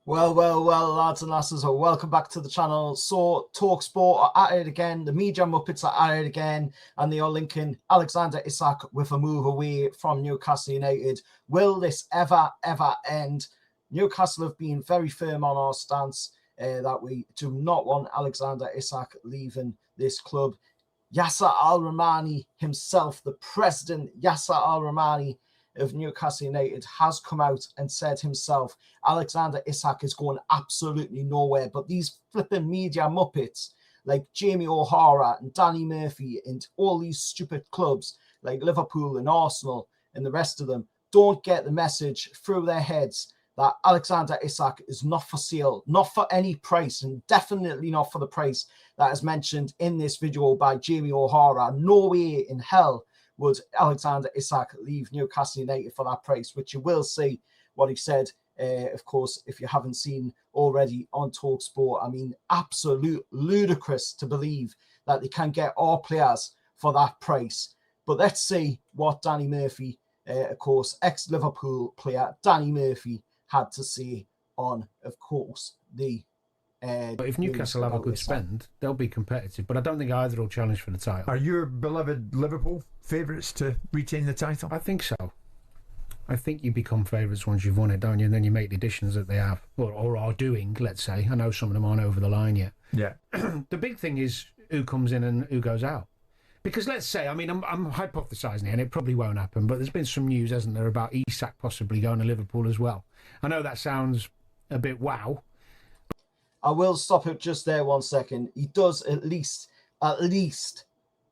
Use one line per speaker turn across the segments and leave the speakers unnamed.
Well, lads and lasses, welcome back to the channel. So, TalkSport are at it again. The Media Muppets are at it again, and they are linking Alexander Isak with a move away from Newcastle United. Will this ever end? Newcastle have been very firm on our stance that we do not want Alexander Isak leaving this club. Yasser Al-Rahmani himself, the president, Yasser Al-Rahmani of Newcastle United, has come out and said himself, Alexander Isak is going absolutely nowhere. But these flipping media muppets like Jamie O'Hara and Danny Murphy and all these stupid clubs like Liverpool and Arsenal and the rest of them don't get the message through their heads that Alexander Isak is not for sale, not for any price, and definitely not for the price that is mentioned in this video by Jamie O'Hara. No way in hell would Alexander Isak leave Newcastle United for that price, which you will see what he said, of course, if you haven't seen already on TalkSport. I mean, absolute ludicrous to believe that they can get our players for that price. But let's see what Danny Murphy, of course, ex-Liverpool player Danny Murphy, had to say on, of course, the
but if Newcastle have a good spend, they'll be competitive. But I don't think either will challenge for the title.
Are your beloved Liverpool favourites to retain the title?
I think so. I think you become favourites once you've won it, don't you? And then you make the additions that they have, or are doing, let's say. I know some of them aren't over the line yet.
Yeah.
The big thing is who comes in and who goes out. Because let's say, I mean, I'm hypothesising here, and it probably won't happen, but there's been some news, hasn't there, about Isak possibly going to Liverpool as well. I know that sounds a bit wow.
I will stop it just there 1 second. He does at least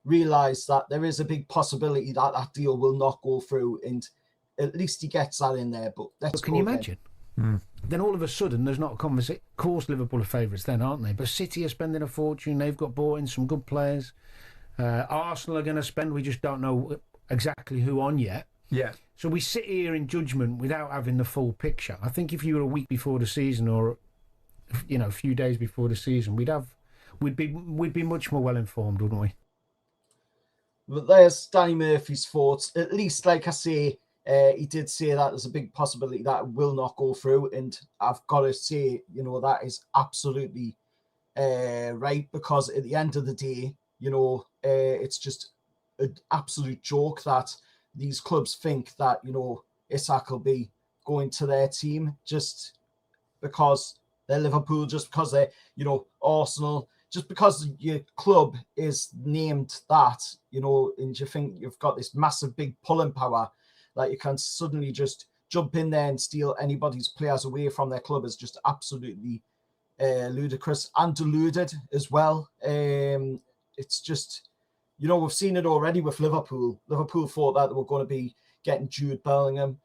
realise that there is a big possibility that that deal will not go through, and at least he gets that in there. But
can you imagine? Then all of a sudden there's not a conversation. Of course, Liverpool are favourites then, aren't they? But City are spending a fortune. They've got bought in some good players. Arsenal are going to spend. We just don't know exactly who on yet.
Yeah.
So we sit here in judgment without having the full picture. I think if you were a week before the season, or a few days before the season, we'd be much more well informed, wouldn't we?
But there's Danny Murphy's thoughts. At least, like I say, he did say that there's a big possibility that it will not go through, and I've got to say, that is absolutely right, because at the end of the day, it's just an absolute joke that these clubs think that Isak will be going to their team just because they're Liverpool, just because they're Arsenal, just because your club is named that, and you think you've got this massive big pulling power that you can suddenly just jump in there and steal anybody's players away from their club is just absolutely ludicrous and deluded as well. It's just, we've seen it already with Liverpool. Liverpool thought that they were going to be getting Jude Bellingham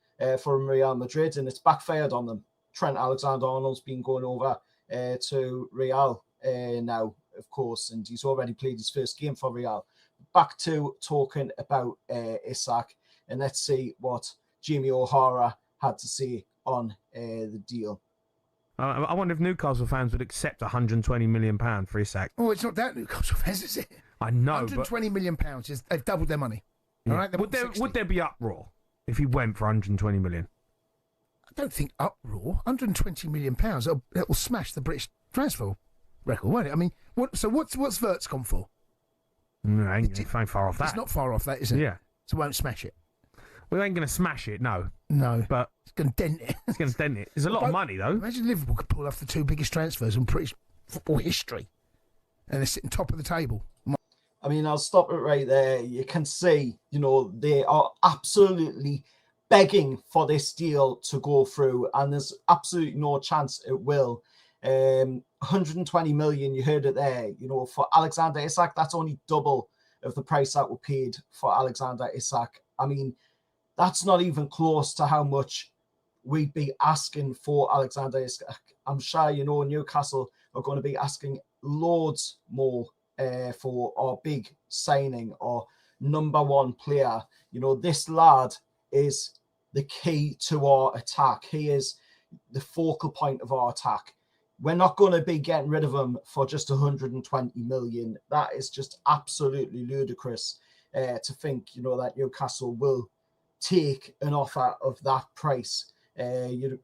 from Real Madrid, and it's backfired on them. Trent Alexander-Arnold's been going over to Real now, of course, and he's already played his first game for Real. Back to talking about Isak, and let's see what Jamie O'Hara had to say on the deal.
I wonder if Newcastle fans would accept £120 million for Isak.
Oh, it's not that Newcastle fans, is it?
I know,
£120 million they've doubled their money.
Yeah.
All right,
would there be uproar if he went for £120 million?
I don't think uproar. £120 million. It will smash the British transfer record, won't it? I mean, what's Vert's gone for?
No, ain't far off that.
It's not far off that, is it?
Yeah.
So it won't smash it.
We ain't going to smash it, no.
No.
But
it's going to dent it.
It's going to dent it. There's a lot of money, though.
Imagine Liverpool could pull off the two biggest transfers in British football history, and they're sitting top of the table.
I mean, I'll stop it right there. You can see, they are absolutely begging for this deal to go through, and there's absolutely no chance it will. 120 million, you heard it there. For Alexander Isak, that's only double of the price that were paid for Alexander Isak. I mean, that's not even close to how much we'd be asking for Alexander Isak. I'm sure Newcastle are going to be asking loads more for our big signing, or number one player. This lad is the key to our attack. He is the focal point of our attack. We're not going to be getting rid of him for just 120 million. That is just absolutely ludicrous to think, that Newcastle will take an offer of that price. You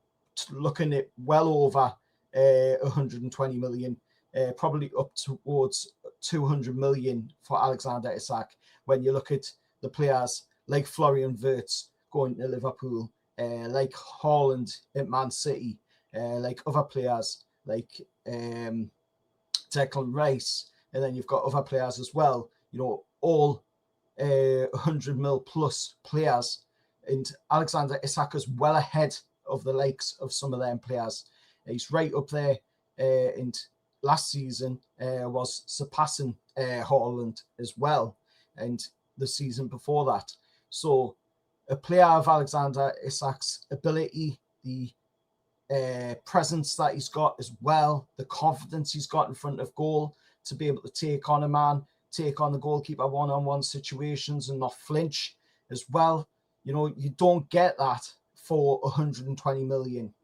looking at well over 120 million, probably up towards 200 million for Alexander Isak. When you look at the players like Florian Wirtz going to Liverpool, like Haaland at Man City, like other players like Declan Rice, and then you've got other players as well, you know, all 100 mil plus players, and Alexander Isak is well ahead of the likes of some of them players. He's right up there, and last season was surpassing Haaland as well, and the season before that. So a player of Alexander Isak's ability, the presence that he's got as well, the confidence he's got in front of goal to be able to take on a man, take on the goalkeeper one-on-one situations and not flinch as well. You know, you don't get that for 120 million.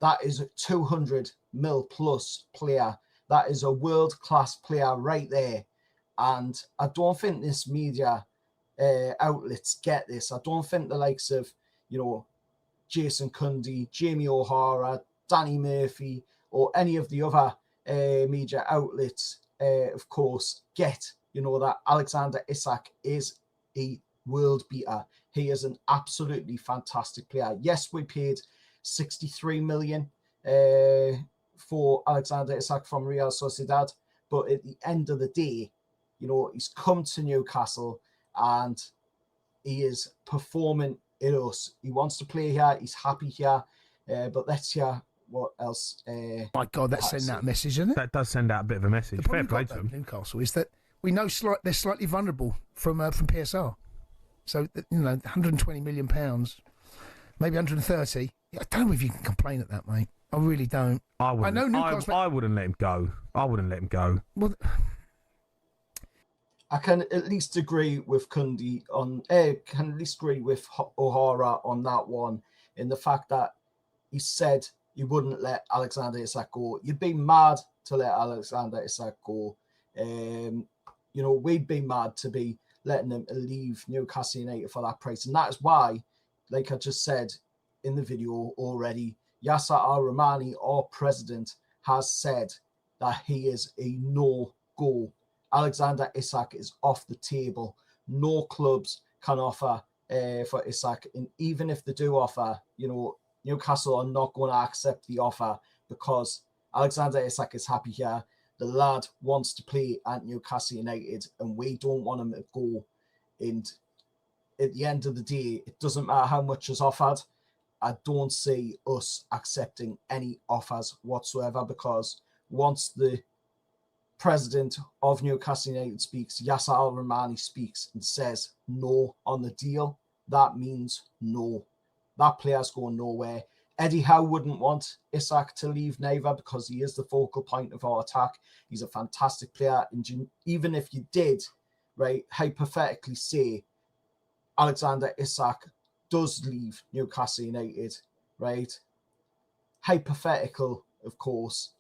That is a 200 mil plus player. That is a world-class player right there. And I don't think this media outlets get this. I don't think the likes of, you know, Jason Cundy, Jamie O'Hara, Danny Murphy, or any of the other media outlets, of course, get, you know, that Alexander Isak is a world beater. He is an absolutely fantastic player. Yes, we paid 63 million for Alexander Isak from Real Sociedad, but at the end of the day, you know, he's come to Newcastle and he is performing in us. He wants to play here. He's happy here. But let's hear what else.
My God, that's sending out a message, isn't it?
That does send out a bit of a message.
The
Fair
problem
play
we've
to
got,
them.
though, Newcastle, is that we know they're slightly vulnerable from PSR. So, you know, 120 million pounds, maybe 130. I don't know if you can complain at that, mate. I really don't.
I wouldn't.
I know Newcastle.
I wouldn't let him go. I wouldn't let him go.
Well,
I can at least agree with Cundy on. Can at least agree with O'Hara on that one, in the fact that he said he wouldn't let Alexander Isak go. You'd be mad to let Alexander Isak go. You know, we'd be mad to be letting him leave Newcastle United for that price, and that is why, like I just said in the video already, Yasser Al-Rahmani, our president, has said that he is a no-go. Alexander Isak is off the table. No clubs can offer for Isak. And even if they do offer, you know, Newcastle are not going to accept the offer because Alexander Isak is happy here. The lad wants to play at Newcastle United and we don't want him to go. And at the end of the day, it doesn't matter how much is offered. I don't see us accepting any offers whatsoever, because once the president of Newcastle United speaks, Yasser Al-Rahmani speaks and says no on the deal, that means no. That player's going nowhere. Eddie Howe wouldn't want Isak to leave neither, because he is the focal point of our attack. He's a fantastic player. And even if you did, right, hypothetically say Alexander Isak does leave Newcastle United, right? Hypothetical, of course.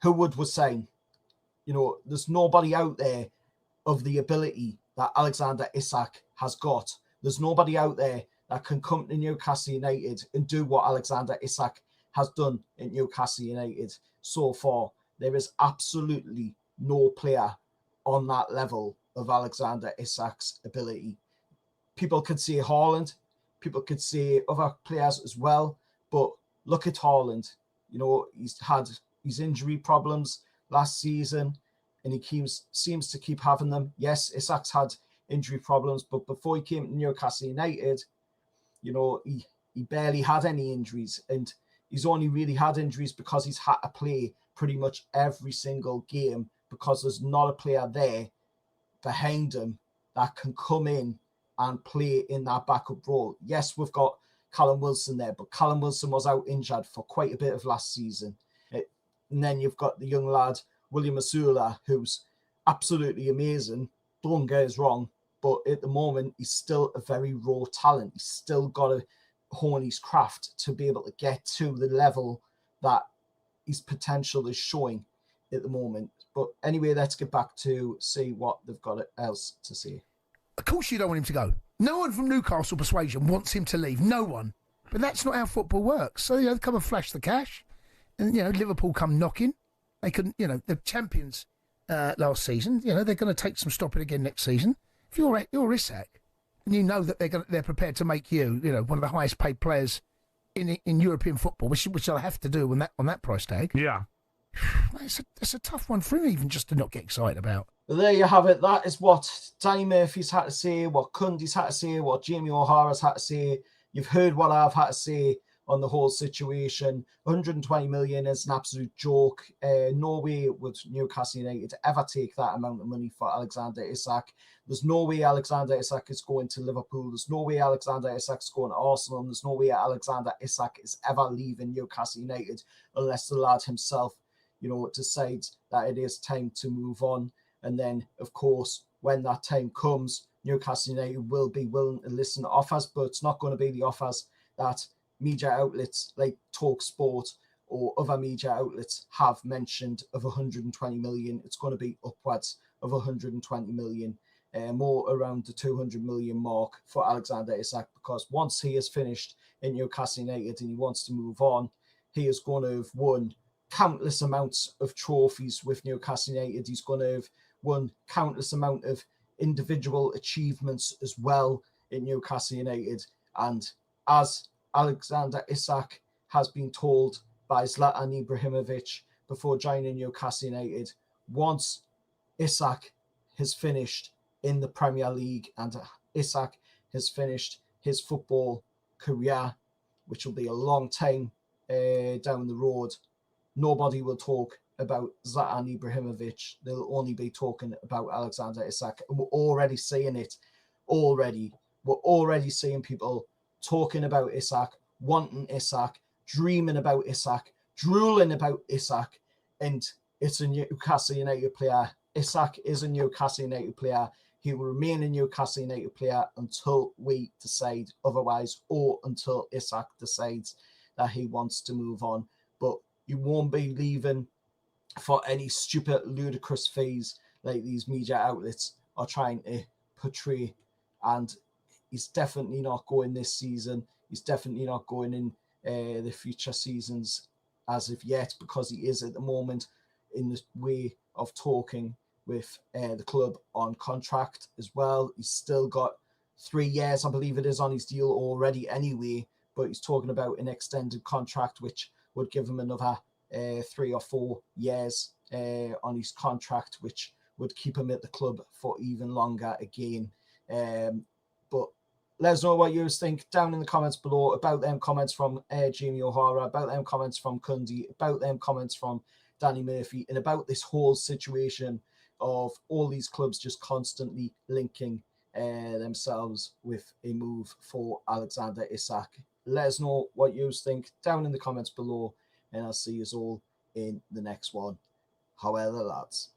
Who would we sign? You know, there's nobody out there of the ability that Alexander Isak has got. There's nobody out there that can come to Newcastle United and do what Alexander Isak has done in Newcastle United so far. There is absolutely no player on that level of Alexander Isak's ability. People could say Haaland, people could say other players as well, but look at Haaland. You know, he's had his injury problems last season, and he seems to keep having them. Yes, Isak's had injury problems, but before he came to Newcastle United, you know, he barely had any injuries, and he's only really had injuries because he's had to play pretty much every single game, because there's not a player there behind him that can come in and play in that backup role. Yes, we've got Callum Wilson there, but Callum Wilson was out injured for quite a bit of last season. And then you've got the young lad, William Asula, who's absolutely amazing. Don't get us wrong, but at the moment, he's still a very raw talent. He's still got to hone his craft to be able to get to the level that his potential is showing at the moment. But anyway, let's get back to see what they've got else to say.
of course you don't want him to go. No one from Newcastle persuasion wants him to leave. No one. But that's not how football works. So, they come and flash the cash. And, Liverpool come knocking. They couldn't, the champions last season, they're going to take some stopping again next season. If you're ISAK and you know that they're prepared to make you, one of the highest paid players in European football, which they'll have to do on that price tag.
Yeah.
It's a tough one for him even just to not get excited about.
Well, there you have it. That is what Danny Murphy's had to say, what Cundy's had to say, what Jamie O'Hara's had to say. You've heard what I've had to say on the whole situation. 120 million is an absolute joke. No way would Newcastle United ever take that amount of money for Alexander Isak. There's no way Alexander Isak is going to Liverpool. There's no way Alexander Isak is going to Arsenal. And there's no way Alexander Isak is ever leaving Newcastle United unless the lad himself, decides that it is time to move on. And then, of course, when that time comes, Newcastle United will be willing to listen to offers, but it's not going to be the offers that media outlets like TalkSport or other media outlets have mentioned of 120 million. It's going to be upwards of 120 million, more around the 200 million mark for Alexander Isak, because once he is finished in Newcastle United and he wants to move on, he is going to have won countless amounts of trophies with Newcastle United. He's going to have won countless amount of individual achievements as well in Newcastle United. And as Alexander Isak has been told by Zlatan Ibrahimovic before joining Newcastle United, once Isak has finished in the Premier League and Isak has finished his football career, which will be a long time down the road, nobody will talk about Zlatan Ibrahimovic. They'll only be talking about Alexander Isak. And we're already seeing it. We're already seeing people talking about Isak, wanting Isak, dreaming about Isak, drooling about Isak. And it's a Newcastle United player. Isak is a Newcastle United player. He will remain a Newcastle United player until we decide otherwise, or until Isak decides that he wants to move on. But you won't be leaving for any stupid, ludicrous fees like these media outlets are trying to portray. And he's definitely not going this season. He's definitely not going in the future seasons as of yet, because he is at the moment in the way of talking with the club on contract as well. He's still got 3 years, I believe it is, on his deal already anyway, but he's talking about an extended contract, which would give him another 3 or 4 years on his contract, which would keep him at the club for even longer again. But let us know what you think down in the comments below about them comments from Jamie O'Hara, about them comments from Cundy, about them comments from Danny Murphy, and about this whole situation of all these clubs just constantly linking themselves with a move for Alexander Isak. Let us know what you think down in the comments below, and I'll see you all in the next one. However, lads.